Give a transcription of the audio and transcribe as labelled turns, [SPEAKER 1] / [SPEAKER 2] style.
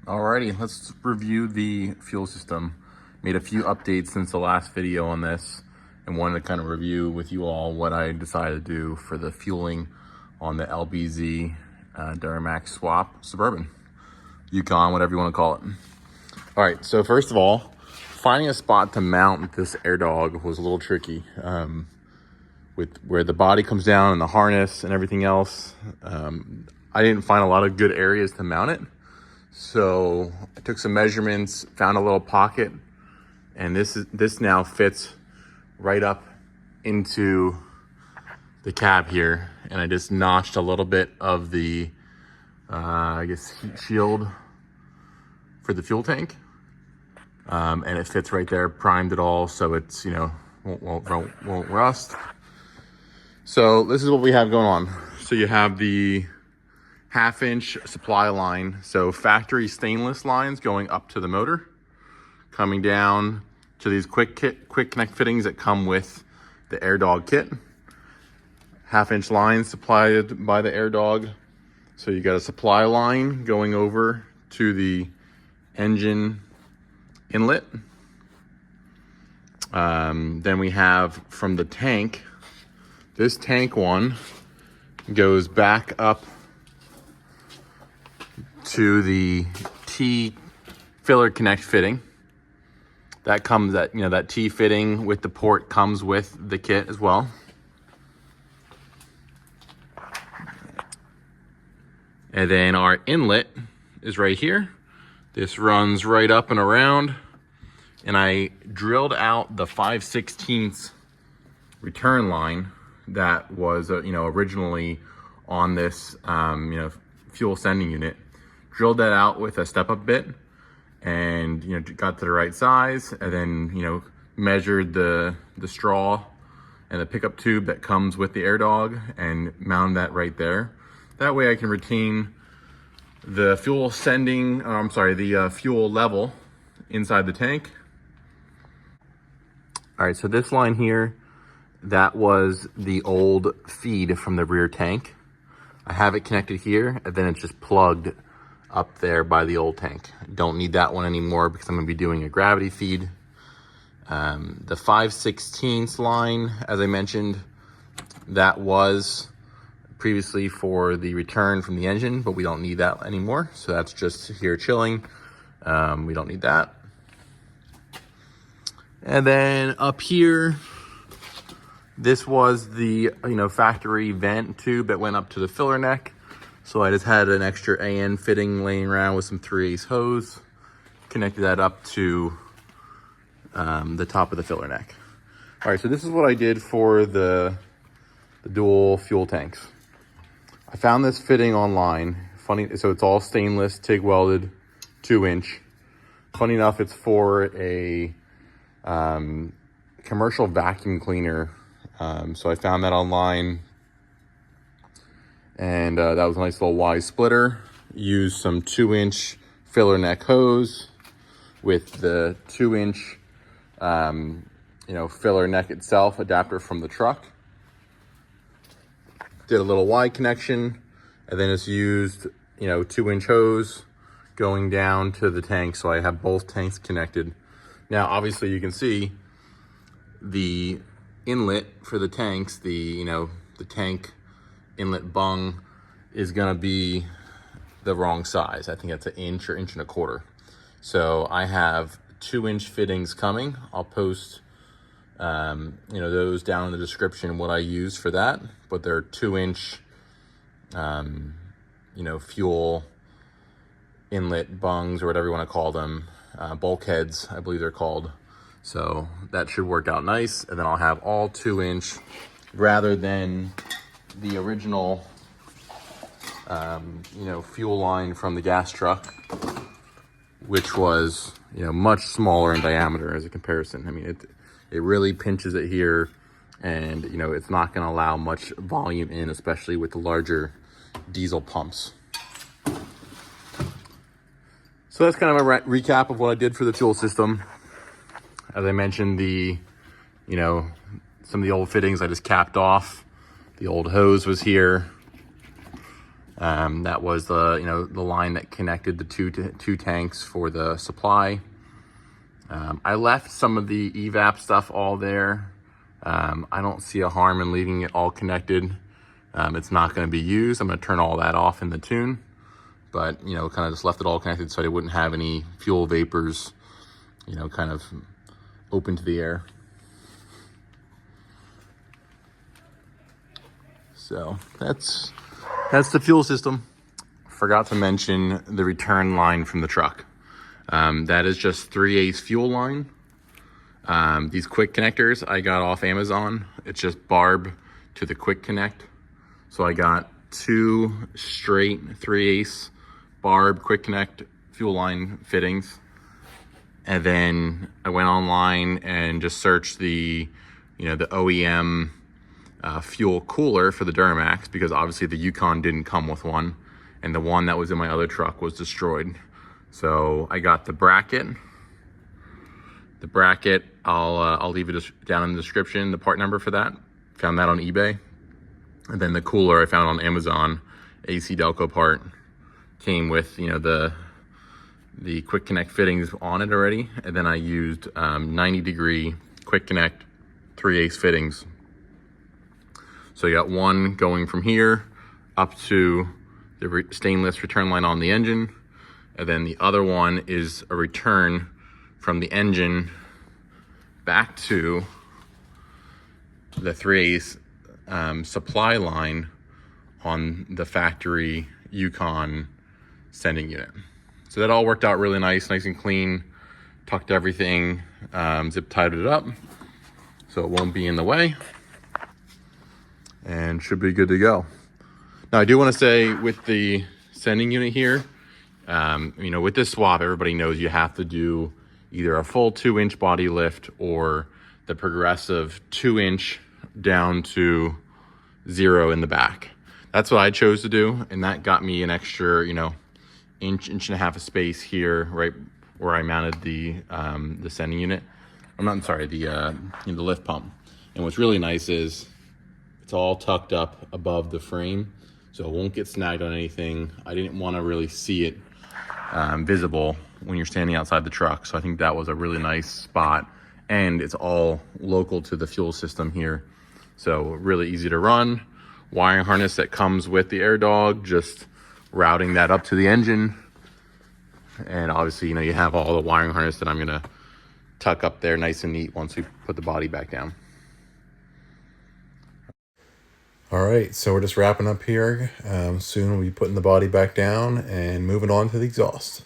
[SPEAKER 1] Alrighty, let's review the fuel system. Made a few updates since the last video on this and wanted to kind of review with you all what I decided to do for the fueling on the LBZ Duramax swap Suburban. Yukon, whatever you want to call it. All right, so first of all, finding a spot to mount this AirDog was a little tricky. With where the body comes down and the harness and everything else, I didn't find a lot of good areas to mount it. So I took some measurements, found a little pocket, and this now fits right up into the cab here. And I just notched a little bit of the, I guess, heat shield for the fuel tank. And it fits right there, primed it all, so it's, won't rust. So this is what we have going on. So you have the 1/2-inch supply line, so factory stainless lines going up to the motor, coming down to these quick connect fittings that come with the AirDog kit. 1/2-inch lines supplied by the AirDog. So you got a supply line going over to the engine inlet. Then we have from the tank, this tank one goes back up to the T filler connect fitting. That comes that T fitting with the port comes with the kit as well. And then our inlet is right here. This runs right up and around. And I drilled out the 5/16 return line that was originally on this fuel sending unit. Drilled that out with a step-up bit and got to the right size, and then measured the straw and the pickup tube that comes with the AirDog and mounted that right there. That way I can retain the fuel the fuel level inside the tank. All right, so this line here, that was the old feed from the rear tank. I have it connected here, and then it's just plugged up there by the old tank. Don't need that one anymore because I'm gonna be doing a gravity feed. The 5/16 line, as I mentioned, that was previously for the return from the engine, but we don't need that anymore. So that's just here chilling. We don't need that. And then up here, this was the factory vent tube that went up to the filler neck. So I just had an extra AN fitting laying around with some 3/8 hose, connected that up to the top of the filler neck. All right, so this is what I did for the dual fuel tanks. I found this fitting online. Funny, so it's all stainless, TIG welded, 2-inch. Funny enough, it's for a commercial vacuum cleaner. So I found that online, and that was a nice little Y splitter. Used some 2-inch filler neck hose with the 2-inch filler neck itself adapter from the truck. Did a little Y connection, and then it's used 2-inch hose going down to the tank, so I have both tanks connected. Now obviously you can see the inlet for the tanks, the tank inlet bung is gonna be the wrong size. I think that's 1 inch or 1.25 inches. So I have 2-inch fittings coming. I'll post those down in the description, what I use for that, but they're 2-inch fuel inlet bungs, or whatever you want to call them, bulkheads I believe they're called. So that should work out nice. And then I'll have all 2-inch rather than the original fuel line from the gas truck, which was much smaller in diameter as a comparison. I mean, it really pinches it here, and it's not going to allow much volume in, especially with the larger diesel pumps. So that's kind of a recap of what I did for the fuel system. As I mentioned, some of the old fittings I just capped off. The old hose was here. That was the, the line that connected the two tanks for the supply. I left some of the evap stuff all there. I don't see a harm in leaving it all connected. It's not going to be used. I'm going to turn all that off in the tune, but kind of just left it all connected so I wouldn't have any fuel vapors, kind of open to the air. So that's the fuel system. Forgot to mention the return line from the truck. That is just 3/8 fuel line. These quick connectors I got off Amazon. It's just Barb to the quick connect. So I got 2 straight 3/8 Barb quick connect fuel line fittings. And then I went online and just searched the OEM fuel cooler for the Duramax, because obviously the Yukon didn't come with one, and the one that was in my other truck was destroyed. So I got the bracket. The bracket, I'll leave it down in the description, the part number for that. Found that on eBay. And then the cooler I found on Amazon, AC Delco part, came with the quick connect fittings on it already. And then I used 90-degree quick connect 3/8 fittings. So you got one going from here up to the stainless return line on the engine. And then the other one is a return from the engine back to the 3/8 supply line on the factory Yukon sending unit. So that all worked out really nice and clean. Tucked everything, zip tied it up so it won't be in the way, and should be good to go. Now I do want to say, with the sending unit here, with this swap, everybody knows you have to do either a full 2-inch body lift or the progressive 2-inch down to 0 in the back. That's what I chose to do, and that got me an extra, inch and a half of space here, right where I mounted the sending unit. The lift pump. And what's really nice is it's all tucked up above the frame, so it won't get snagged on anything. I didn't want to really see it visible when you're standing outside the truck, so I think that was a really nice spot. And it's all local to the fuel system here, so really easy to run. Wiring harness that comes with the AirDog, just routing that up to the engine. And obviously, you have all the wiring harness that I'm gonna tuck up there nice and neat once we put the body back down. All right, so we're just wrapping up here. Soon we'll be putting the body back down and moving on to the exhaust.